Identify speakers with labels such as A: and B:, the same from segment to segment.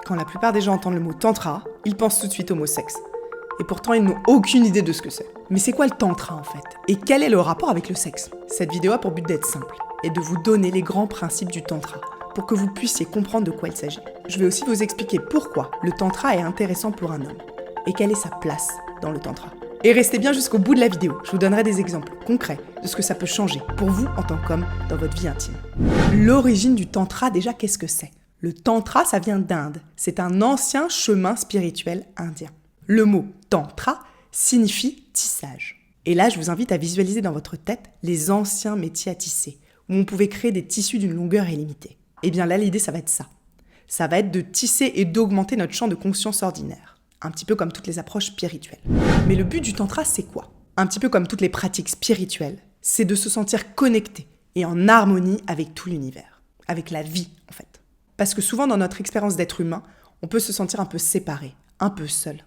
A: Quand la plupart des gens entendent le mot tantra, ils pensent tout de suite au mot sexe. Et pourtant, ils n'ont aucune idée de ce que c'est. Mais c'est quoi le tantra en fait? Et quel est le rapport avec le sexe? Cette vidéo a pour but d'être simple et de vous donner les grands principes du tantra pour que vous puissiez comprendre de quoi il s'agit. Je vais aussi vous expliquer pourquoi le tantra est intéressant pour un homme et quelle est sa place dans le tantra. Et restez bien jusqu'au bout de la vidéo, je vous donnerai des exemples concrets de ce que ça peut changer pour vous en tant qu'homme dans votre vie intime. L'origine du tantra, déjà, qu'est-ce que c'est? Le tantra, ça vient d'Inde. C'est un ancien chemin spirituel indien. Le mot tantra signifie tissage. Et là, je vous invite à visualiser dans votre tête les anciens métiers à tisser, où on pouvait créer des tissus d'une longueur illimitée. Et bien là, l'idée, ça va être ça. Ça va être de tisser et d'augmenter notre champ de conscience ordinaire. Un petit peu comme toutes les approches spirituelles. Mais le but du tantra, c'est quoi? Un petit peu comme toutes les pratiques spirituelles, c'est de se sentir connecté et en harmonie avec tout l'univers, avec la vie en fait. Parce que souvent dans notre expérience d'être humain, on peut se sentir un peu séparé, un peu seul,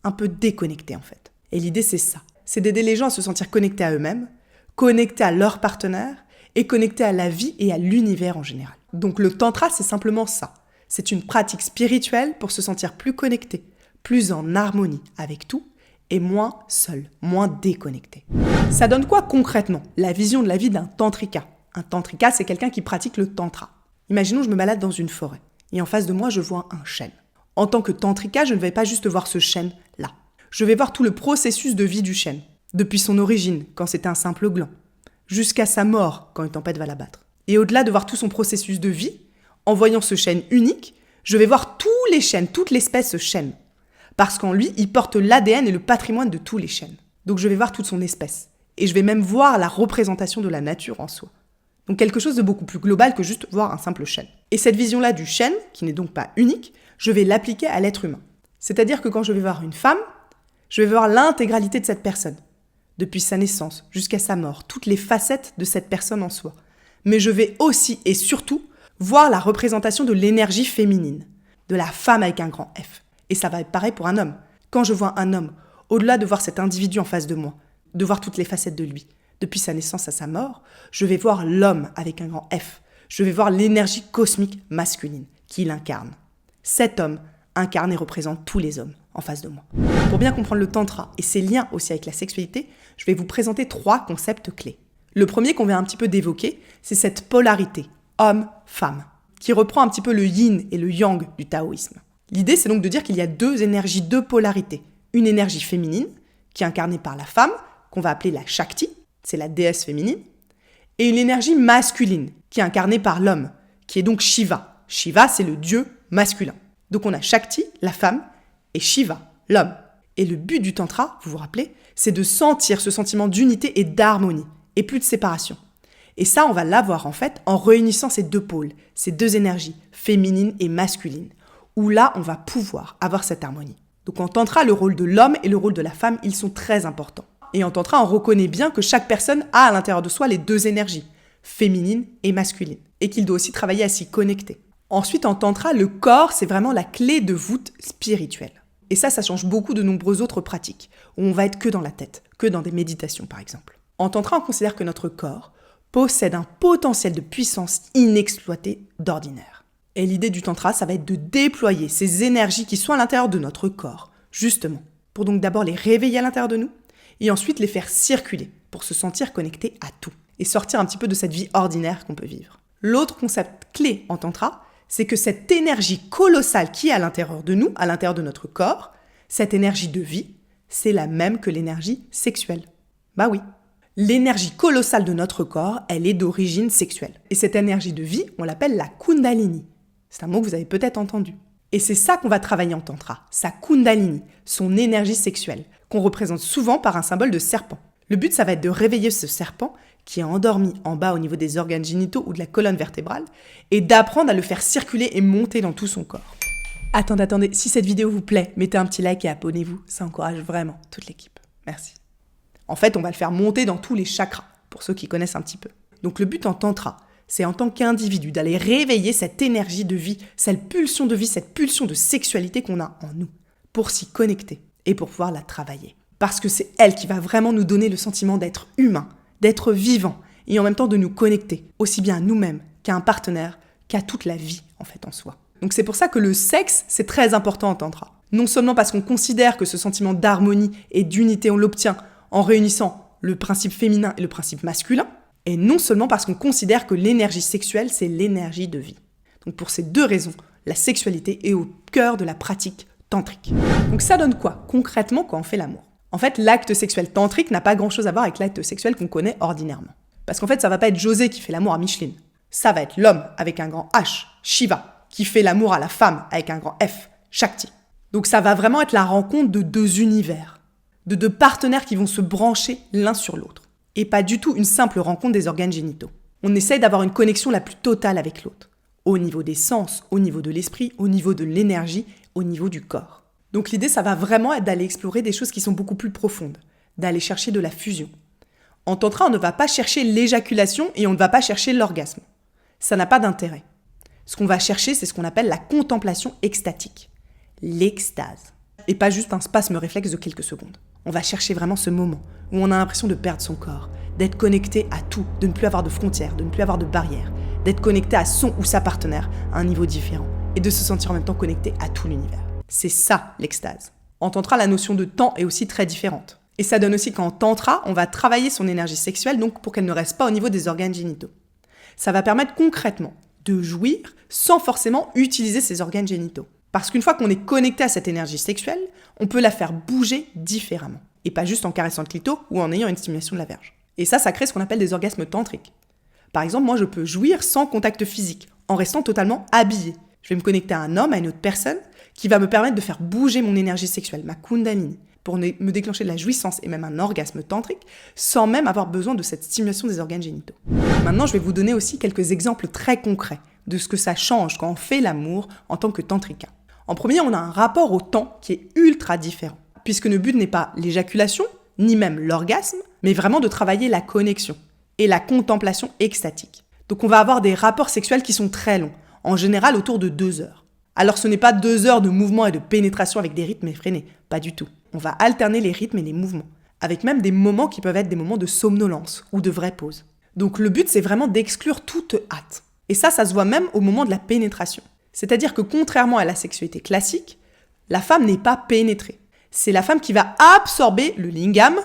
A: un peu déconnecté en fait. Et l'idée c'est ça, c'est d'aider les gens à se sentir connectés à eux-mêmes, connectés à leur partenaire et connectés à la vie et à l'univers en général. Donc le tantra, c'est simplement ça. C'est une pratique spirituelle pour se sentir plus connecté, plus en harmonie avec tout et moins seul, moins déconnecté. Ça donne quoi concrètement, la vision de la vie d'un tantrika? Un tantrika, c'est quelqu'un qui pratique le tantra. Imaginons, je me balade dans une forêt et en face de moi, je vois un chêne. En tant que tantrika, je ne vais pas juste voir ce chêne-là. Je vais voir tout le processus de vie du chêne, depuis son origine, quand c'était un simple gland, jusqu'à sa mort, quand une tempête va l'abattre. Et au-delà de voir tout son processus de vie, en voyant ce chêne unique, je vais voir tous les chênes, toute l'espèce chêne. Parce qu'en lui, il porte l'ADN et le patrimoine de tous les chênes. Donc je vais voir toute son espèce. Et je vais même voir la représentation de la nature en soi. Donc quelque chose de beaucoup plus global que juste voir un simple chêne. Et cette vision-là du chêne, qui n'est donc pas unique, je vais l'appliquer à l'être humain. C'est-à-dire que quand je vais voir une femme, je vais voir l'intégralité de cette personne. Depuis sa naissance jusqu'à sa mort, toutes les facettes de cette personne en soi. Mais je vais aussi et surtout voir la représentation de l'énergie féminine, de la femme avec un grand F. Et ça va être pareil pour un homme. Quand je vois un homme, au-delà de voir cet individu en face de moi, de voir toutes les facettes de lui, depuis sa naissance à sa mort, je vais voir l'homme avec un grand F. Je vais voir l'énergie cosmique masculine qu'il incarne. Cet homme incarne et représente tous les hommes en face de moi. Pour bien comprendre le tantra et ses liens aussi avec la sexualité, je vais vous présenter 3 concepts clés. Le premier qu'on vient un petit peu d'évoquer, c'est cette polarité homme-femme, qui reprend un petit peu le yin et le yang du taoïsme. L'idée, c'est donc de dire qu'il y a 2 énergies, 2 polarités. Une énergie féminine, qui est incarnée par la femme, qu'on va appeler la Shakti, c'est la déesse féminine, et une énergie masculine, qui est incarnée par l'homme, qui est donc Shiva. Shiva, c'est le dieu masculin. Donc on a Shakti, la femme, et Shiva, l'homme. Et le but du tantra, vous vous rappelez, c'est de sentir ce sentiment d'unité et d'harmonie, et plus de séparation. Et ça, on va l'avoir en fait en réunissant ces 2 pôles, ces 2 énergies, féminine et masculine, où là, on va pouvoir avoir cette harmonie. Donc en tantra, le rôle de l'homme et le rôle de la femme, ils sont très importants. Et en tantra, on reconnaît bien que chaque personne a à l'intérieur de soi les 2 énergies, féminine et masculine, et qu'il doit aussi travailler à s'y connecter. Ensuite, en tantra, le corps, c'est vraiment la clé de voûte spirituelle. Et ça change beaucoup de nombreuses autres pratiques, où on va être que dans la tête, que dans des méditations par exemple. En tantra, on considère que notre corps possède un potentiel de puissance inexploité d'ordinaire. Et l'idée du tantra, ça va être de déployer ces énergies qui sont à l'intérieur de notre corps, justement, pour donc d'abord les réveiller à l'intérieur de nous, et ensuite les faire circuler, pour se sentir connecté à tout, et sortir un petit peu de cette vie ordinaire qu'on peut vivre. L'autre concept clé en tantra, c'est que cette énergie colossale qui est à l'intérieur de nous, à l'intérieur de notre corps, cette énergie de vie, c'est la même que l'énergie sexuelle. Bah oui. L'énergie colossale de notre corps, elle est d'origine sexuelle. Et cette énergie de vie, on l'appelle la Kundalini. C'est un mot que vous avez peut-être entendu. Et c'est ça qu'on va travailler en tantra, sa Kundalini, son énergie sexuelle, qu'on représente souvent par un symbole de serpent. Le but, ça va être de réveiller ce serpent qui est endormi en bas au niveau des organes génitaux ou de la colonne vertébrale, et d'apprendre à le faire circuler et monter dans tout son corps. Attendez, si cette vidéo vous plaît, mettez un petit like et abonnez-vous, ça encourage vraiment toute l'équipe. Merci. En fait, on va le faire monter dans tous les chakras, pour ceux qui connaissent un petit peu. Donc le but en tantra, c'est en tant qu'individu d'aller réveiller cette énergie de vie, cette pulsion de vie, cette pulsion de sexualité qu'on a en nous, pour s'y connecter et pour pouvoir la travailler. Parce que c'est elle qui va vraiment nous donner le sentiment d'être humain, d'être vivant, et en même temps de nous connecter, aussi bien à nous-mêmes qu'à un partenaire, qu'à toute la vie en fait en soi. Donc c'est pour ça que le sexe, c'est très important en tantra. Non seulement parce qu'on considère que ce sentiment d'harmonie et d'unité, on l'obtient en réunissant le principe féminin et le principe masculin, et non seulement parce qu'on considère que l'énergie sexuelle, c'est l'énergie de vie. Donc pour ces deux raisons, la sexualité est au cœur de la pratique tantrique. Donc ça donne quoi concrètement quand on fait l'amour? En fait, l'acte sexuel tantrique n'a pas grand-chose à voir avec l'acte sexuel qu'on connaît ordinairement. Parce qu'en fait, ça va pas être José qui fait l'amour à Micheline. Ça va être l'homme avec un grand H, Shiva, qui fait l'amour à la femme avec un grand F, Shakti. Donc ça va vraiment être la rencontre de deux univers, de deux partenaires qui vont se brancher l'un sur l'autre. Et pas du tout une simple rencontre des organes génitaux. On essaye d'avoir une connexion la plus totale avec l'autre. Au niveau des sens, au niveau de l'esprit, au niveau de l'énergie, au niveau du corps. Donc l'idée, ça va vraiment être d'aller explorer des choses qui sont beaucoup plus profondes, d'aller chercher de la fusion. En tantra, on ne va pas chercher l'éjaculation et on ne va pas chercher l'orgasme. Ça n'a pas d'intérêt. Ce qu'on va chercher, c'est ce qu'on appelle la contemplation extatique, l'extase. Et pas juste un spasme réflexe de quelques secondes. On va chercher vraiment ce moment où on a l'impression de perdre son corps, d'être connecté à tout, de ne plus avoir de frontières, de ne plus avoir de barrières, d'être connecté à son ou sa partenaire à un niveau différent et de se sentir en même temps connecté à tout l'univers. C'est ça l'extase. En tantra, la notion de temps est aussi très différente. Et ça donne aussi qu'en tantra, on va travailler son énergie sexuelle donc pour qu'elle ne reste pas au niveau des organes génitaux. Ça va permettre concrètement de jouir sans forcément utiliser ses organes génitaux. Parce qu'une fois qu'on est connecté à cette énergie sexuelle, on peut la faire bouger différemment. Et pas juste en caressant le clito ou en ayant une stimulation de la verge. Et ça crée ce qu'on appelle des orgasmes tantriques. Par exemple, moi je peux jouir sans contact physique, en restant totalement habillée. Je vais me connecter à un homme, à une autre personne, qui va me permettre de faire bouger mon énergie sexuelle, ma kundalini, pour me déclencher de la jouissance et même un orgasme tantrique, sans même avoir besoin de cette stimulation des organes génitaux. Maintenant, je vais vous donner aussi quelques exemples très concrets de ce que ça change quand on fait l'amour en tant que tantrika. En premier, on a un rapport au temps qui est ultra différent, puisque le but n'est pas l'éjaculation, ni même l'orgasme, mais vraiment de travailler la connexion et la contemplation extatique. Donc on va avoir des rapports sexuels qui sont très longs, en général autour de 2 heures. Alors ce n'est pas 2 heures de mouvement et de pénétration avec des rythmes effrénés, pas du tout. On va alterner les rythmes et les mouvements, avec même des moments qui peuvent être des moments de somnolence ou de vraie pause. Donc le but c'est vraiment d'exclure toute hâte. Et ça se voit même au moment de la pénétration. C'est-à-dire que contrairement à la sexualité classique, la femme n'est pas pénétrée. C'est la femme qui va absorber le lingam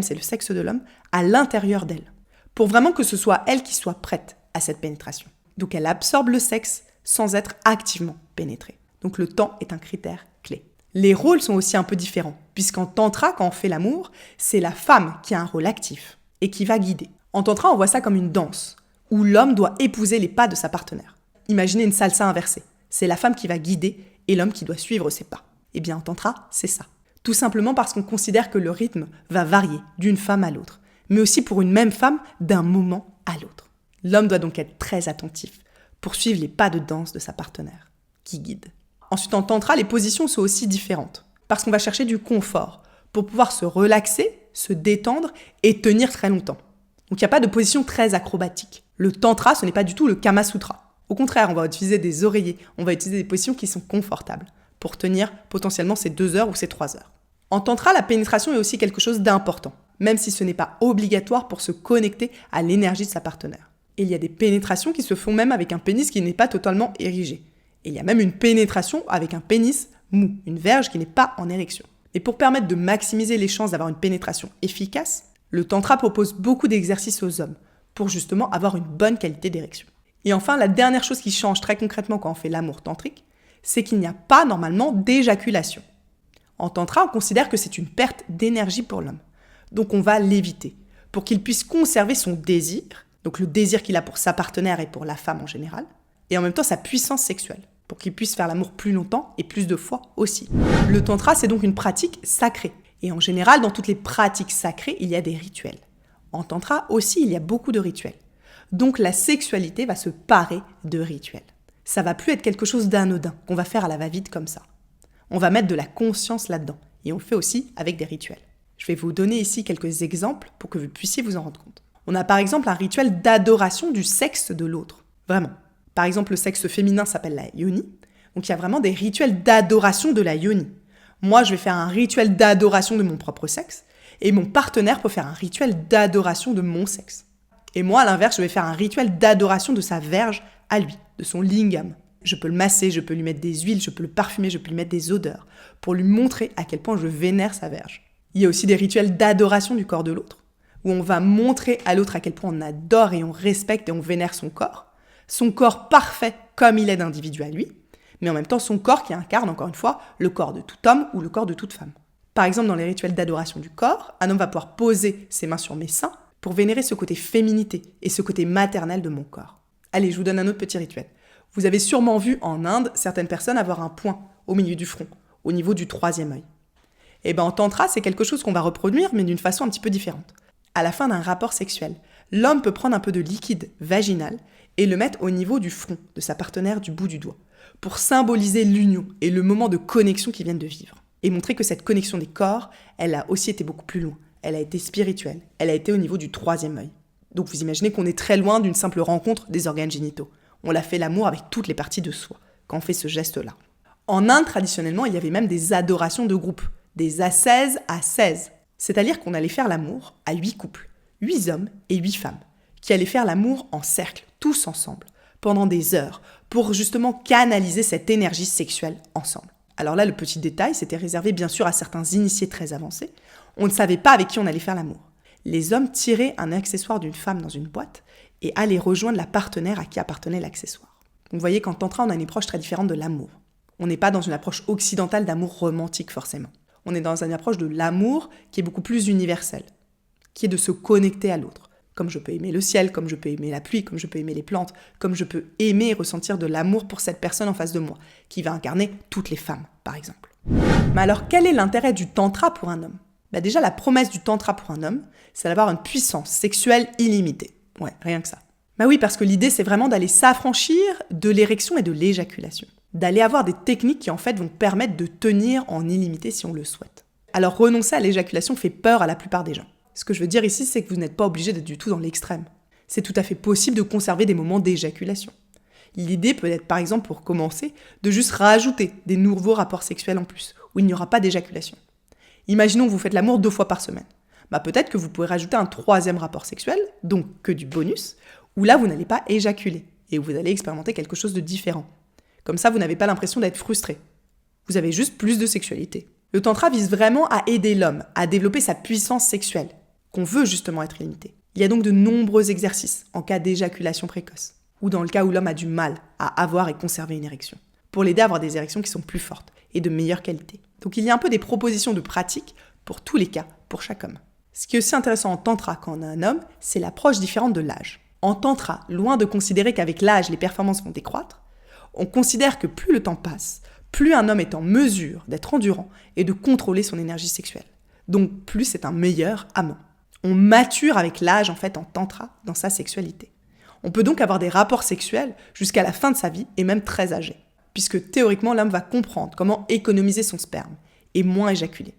A: c'est le sexe de l'homme, à l'intérieur d'elle, pour vraiment que ce soit elle qui soit prête à cette pénétration. Donc elle absorbe le sexe sans être activement pénétrée. Donc le temps est un critère clé. Les rôles sont aussi un peu différents, puisqu'en tantra, quand on fait l'amour, c'est la femme qui a un rôle actif et qui va guider. En tantra, on voit ça comme une danse, où l'homme doit épouser les pas de sa partenaire. Imaginez une salsa inversée. C'est la femme qui va guider et l'homme qui doit suivre ses pas. Eh bien en tantra, c'est ça. Tout simplement parce qu'on considère que le rythme va varier d'une femme à l'autre, mais aussi pour une même femme d'un moment à l'autre. L'homme doit donc être très attentif pour suivre les pas de danse de sa partenaire, qui guide. Ensuite, en tantra, les positions sont aussi différentes, parce qu'on va chercher du confort, pour pouvoir se relaxer, se détendre et tenir très longtemps. Donc il n'y a pas de position très acrobatique. Le tantra, ce n'est pas du tout le Kama Sutra. Au contraire, on va utiliser des oreillers, on va utiliser des positions qui sont confortables, pour tenir potentiellement ces 2 heures ou ces 3 heures. En tantra, la pénétration est aussi quelque chose d'important, même si ce n'est pas obligatoire pour se connecter à l'énergie de sa partenaire. Et il y a des pénétrations qui se font même avec un pénis qui n'est pas totalement érigé. Et il y a même une pénétration avec un pénis mou, une verge qui n'est pas en érection. Et pour permettre de maximiser les chances d'avoir une pénétration efficace, le tantra propose beaucoup d'exercices aux hommes, pour justement avoir une bonne qualité d'érection. Et enfin, la dernière chose qui change très concrètement quand on fait l'amour tantrique, c'est qu'il n'y a pas normalement d'éjaculation. En tantra, on considère que c'est une perte d'énergie pour l'homme. Donc on va l'éviter, pour qu'il puisse conserver son désir, donc le désir qu'il a pour sa partenaire et pour la femme en général, et en même temps sa puissance sexuelle, pour qu'il puisse faire l'amour plus longtemps et plus de fois aussi. Le tantra, c'est donc une pratique sacrée. Et en général, dans toutes les pratiques sacrées, il y a des rituels. En tantra aussi, il y a beaucoup de rituels. Donc la sexualité va se parer de rituels. Ça va plus être quelque chose d'anodin, qu'on va faire à la va-vite comme ça. On va mettre de la conscience là-dedans. Et on le fait aussi avec des rituels. Je vais vous donner ici quelques exemples pour que vous puissiez vous en rendre compte. On a par exemple un rituel d'adoration du sexe de l'autre. Vraiment. Par exemple, le sexe féminin s'appelle la yoni. Donc il y a vraiment des rituels d'adoration de la yoni. Moi, je vais faire un rituel d'adoration de mon propre sexe. Et mon partenaire peut faire un rituel d'adoration de mon sexe. Et moi, à l'inverse, je vais faire un rituel d'adoration de sa verge à lui, de son lingam. Je peux le masser, je peux lui mettre des huiles, je peux le parfumer, je peux lui mettre des odeurs, pour lui montrer à quel point je vénère sa verge. Il y a aussi des rituels d'adoration du corps de l'autre, où on va montrer à l'autre à quel point on adore et on respecte et on vénère son corps parfait comme il est d'individu à lui, mais en même temps son corps qui incarne, encore une fois, le corps de tout homme ou le corps de toute femme. Par exemple, dans les rituels d'adoration du corps, un homme va pouvoir poser ses mains sur mes seins pour vénérer ce côté féminité et ce côté maternel de mon corps. Allez, je vous donne un autre petit rituel. Vous avez sûrement vu en Inde certaines personnes avoir un point au milieu du front, au niveau du troisième œil. Et bien en tantra, c'est quelque chose qu'on va reproduire, mais d'une façon un petit peu différente. À la fin d'un rapport sexuel, l'homme peut prendre un peu de liquide vaginal et le mettre au niveau du front de sa partenaire du bout du doigt, pour symboliser l'union et le moment de connexion qu'ils viennent de vivre. Et montrer que cette connexion des corps, elle a aussi été beaucoup plus loin. Elle a été spirituelle. Elle a été au niveau du troisième œil. Donc vous imaginez qu'on est très loin d'une simple rencontre des organes génitaux. On a fait l'amour avec toutes les parties de soi, quand on fait ce geste-là. En Inde, traditionnellement, il y avait même des adorations de groupe, des ascèses à 16. C'est-à-dire qu'on allait faire l'amour à 8 couples, 8 hommes et 8 femmes, qui allaient faire l'amour en cercle, tous ensemble, pendant des heures, pour justement canaliser cette énergie sexuelle ensemble. Alors là, le petit détail, c'était réservé bien sûr à certains initiés très avancés. On ne savait pas avec qui on allait faire l'amour. Les hommes tiraient un accessoire d'une femme dans une boîte et allaient rejoindre la partenaire à qui appartenait l'accessoire. Donc vous voyez qu'en tantra, on a une approche très différente de l'amour. On n'est pas dans une approche occidentale d'amour romantique forcément. On est dans une approche de l'amour qui est beaucoup plus universelle, qui est de se connecter à l'autre. Comme je peux aimer le ciel, comme je peux aimer la pluie, comme je peux aimer les plantes, comme je peux aimer et ressentir de l'amour pour cette personne en face de moi, qui va incarner toutes les femmes, par exemple. Mais alors, quel est l'intérêt du tantra pour un homme ? Déjà, la promesse du tantra pour un homme, c'est d'avoir une puissance sexuelle illimitée. Ouais, rien que ça. Oui, parce que l'idée, c'est vraiment d'aller s'affranchir de l'érection et de l'éjaculation. D'aller avoir des techniques qui, en fait, vont permettre de tenir en illimité si on le souhaite. Alors, renoncer à l'éjaculation fait peur à la plupart des gens. Ce que je veux dire ici, c'est que vous n'êtes pas obligé d'être du tout dans l'extrême. C'est tout à fait possible de conserver des moments d'éjaculation. L'idée peut être, par exemple, pour commencer, de juste rajouter des nouveaux rapports sexuels en plus, où il n'y aura pas d'éjaculation. Imaginons que vous faites l'amour 2 fois par semaine. Peut-être que vous pouvez rajouter un 3e rapport sexuel, donc que du bonus, où là, vous n'allez pas éjaculer, et où vous allez expérimenter quelque chose de différent. Comme ça, vous n'avez pas l'impression d'être frustré. Vous avez juste plus de sexualité. Le tantra vise vraiment à aider l'homme à développer sa puissance sexuelle, qu'on veut justement être illimité. Il y a donc de nombreux exercices en cas d'éjaculation précoce, ou dans le cas où l'homme a du mal à avoir et conserver une érection, pour l'aider à avoir des érections qui sont plus fortes et de meilleure qualité. Donc il y a un peu des propositions de pratique pour tous les cas, pour chaque homme. Ce qui est aussi intéressant en tantra quand on a un homme, c'est l'approche différente de l'âge. En tantra, loin de considérer qu'avec l'âge, les performances vont décroître, on considère que plus le temps passe, plus un homme est en mesure d'être endurant et de contrôler son énergie sexuelle. Donc plus c'est un meilleur amant. On mature avec l'âge en fait en tantra dans sa sexualité. On peut donc avoir des rapports sexuels jusqu'à la fin de sa vie et même très âgé, puisque théoriquement l'homme va comprendre comment économiser son sperme et moins éjaculer.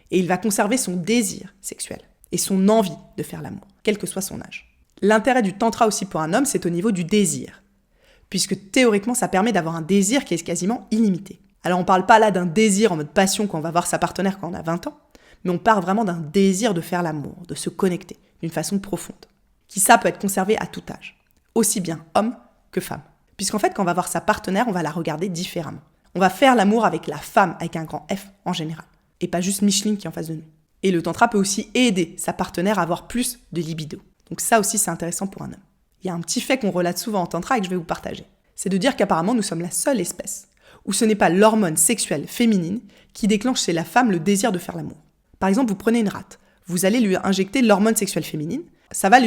A: Et il va conserver son désir sexuel et son envie de faire l'amour, quel que soit son âge. L'intérêt du tantra aussi pour un homme, c'est au niveau du désir, puisque théoriquement ça permet d'avoir un désir qui est quasiment illimité. Alors on parle pas là d'un désir en mode passion quand on va voir sa partenaire quand on a 20 ans, mais on parle vraiment d'un désir de faire l'amour, de se connecter d'une façon profonde, qui ça peut être conservé à tout âge, aussi bien homme que femme. Puisqu'en fait, quand on va voir sa partenaire, on va la regarder différemment. On va faire l'amour avec la femme, avec un grand F en général, et pas juste Micheline qui est en face de nous. Et le tantra peut aussi aider sa partenaire à avoir plus de libido. Donc ça aussi, c'est intéressant pour un homme. Il y a un petit fait qu'on relate souvent en tantra et que je vais vous partager. C'est de dire qu'apparemment, nous sommes la seule espèce où ce n'est pas l'hormone sexuelle féminine qui déclenche chez la femme le désir de faire l'amour. Par exemple, vous prenez une rate, vous allez lui injecter l'hormone sexuelle féminine, ça va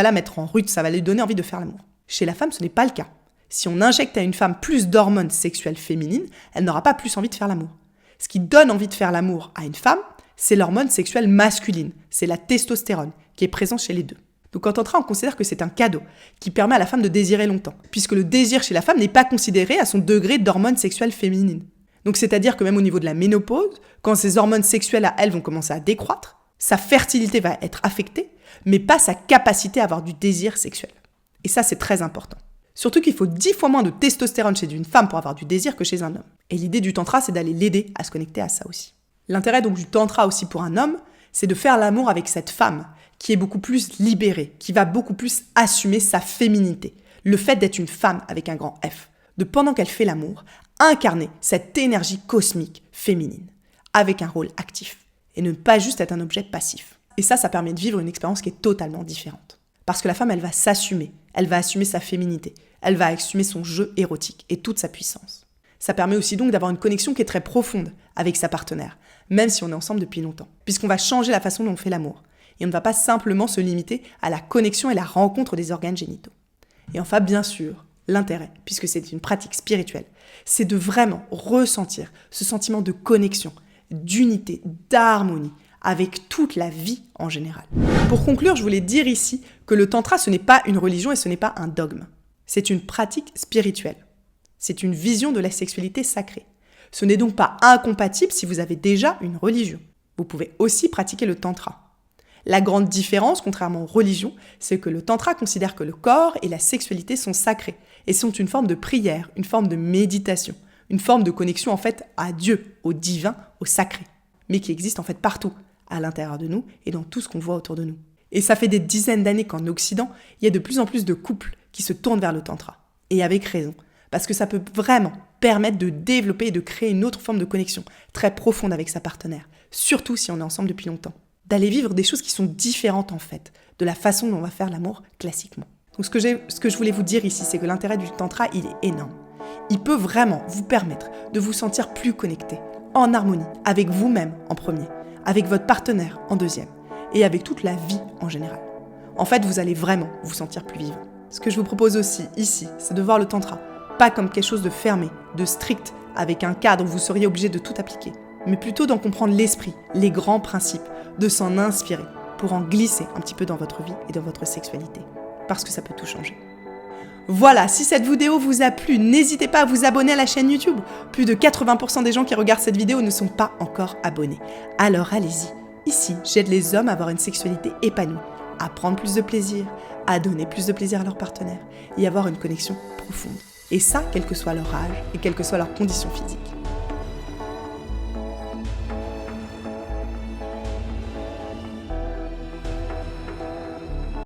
A: la mettre en rut, ça va lui donner envie de faire l'amour. Chez la femme, ce n'est pas le cas. Si on injecte à une femme plus d'hormones sexuelles féminines, elle n'aura pas plus envie de faire l'amour. Ce qui donne envie de faire l'amour à une femme, c'est l'hormone sexuelle masculine, c'est la testostérone, qui est présente chez les deux. Donc en tantra, on considère que c'est un cadeau qui permet à la femme de désirer longtemps, puisque le désir chez la femme n'est pas considéré à son degré d'hormones sexuelles féminines. Donc c'est-à-dire que même au niveau de la ménopause, quand ces hormones sexuelles à elle vont commencer à décroître, sa fertilité va être affectée, mais pas sa capacité à avoir du désir sexuel. Et ça, c'est très important. Surtout qu'il faut 10 fois moins de testostérone chez une femme pour avoir du désir que chez un homme. Et l'idée du tantra, c'est d'aller l'aider à se connecter à ça aussi. L'intérêt donc du tantra aussi pour un homme, c'est de faire l'amour avec cette femme qui est beaucoup plus libérée, qui va beaucoup plus assumer sa féminité. Le fait d'être une femme avec un grand F. de pendant qu'elle fait l'amour, incarner cette énergie cosmique féminine, avec un rôle actif, et ne pas juste être un objet passif. Et ça permet de vivre une expérience qui est totalement différente. Parce que la femme, elle va s'assumer, elle va assumer sa féminité, elle va assumer son jeu érotique et toute sa puissance. Ça permet aussi donc d'avoir une connexion qui est très profonde avec sa partenaire, même si on est ensemble depuis longtemps, puisqu'on va changer la façon dont on fait l'amour. Et on ne va pas simplement se limiter à la connexion et la rencontre des organes génitaux. Et enfin, bien sûr, l'intérêt, puisque c'est une pratique spirituelle, c'est de vraiment ressentir ce sentiment de connexion, d'unité, d'harmonie avec toute la vie en général. Pour conclure, je voulais dire ici que le tantra, ce n'est pas une religion et ce n'est pas un dogme. C'est une pratique spirituelle. C'est une vision de la sexualité sacrée. Ce n'est donc pas incompatible si vous avez déjà une religion. Vous pouvez aussi pratiquer le tantra. La grande différence, contrairement aux religions, c'est que le tantra considère que le corps et la sexualité sont sacrés et sont une forme de prière, une forme de méditation, une forme de connexion en fait à Dieu, au divin, au sacré, mais qui existe en fait partout, à l'intérieur de nous et dans tout ce qu'on voit autour de nous. Et ça fait des dizaines d'années qu'en Occident, il y a de plus en plus de couples qui se tournent vers le tantra. Et avec raison, parce que ça peut vraiment permettre de développer et de créer une autre forme de connexion très profonde avec sa partenaire, surtout si on est ensemble depuis longtemps. D'aller vivre des choses qui sont différentes en fait, de la façon dont on va faire l'amour classiquement. Donc ce que je voulais vous dire ici, c'est que l'intérêt du tantra, il est énorme. Il peut vraiment vous permettre de vous sentir plus connecté, en harmonie, avec vous-même en premier, avec votre partenaire en deuxième, et avec toute la vie en général. En fait, vous allez vraiment vous sentir plus vivant. Ce que je vous propose aussi ici, c'est de voir le tantra, pas comme quelque chose de fermé, de strict, avec un cadre où vous seriez obligé de tout appliquer, mais plutôt d'en comprendre l'esprit, les grands principes, de s'en inspirer pour en glisser un petit peu dans votre vie et dans votre sexualité. Parce que ça peut tout changer. Voilà, si cette vidéo vous a plu, n'hésitez pas à vous abonner à la chaîne YouTube. Plus de 80% des gens qui regardent cette vidéo ne sont pas encore abonnés. Alors allez-y. Ici, j'aide les hommes à avoir une sexualité épanouie, à prendre plus de plaisir, à donner plus de plaisir à leur partenaire et à avoir une connexion profonde. Et ça, quel que soit leur âge et quelle que soit leur condition physique.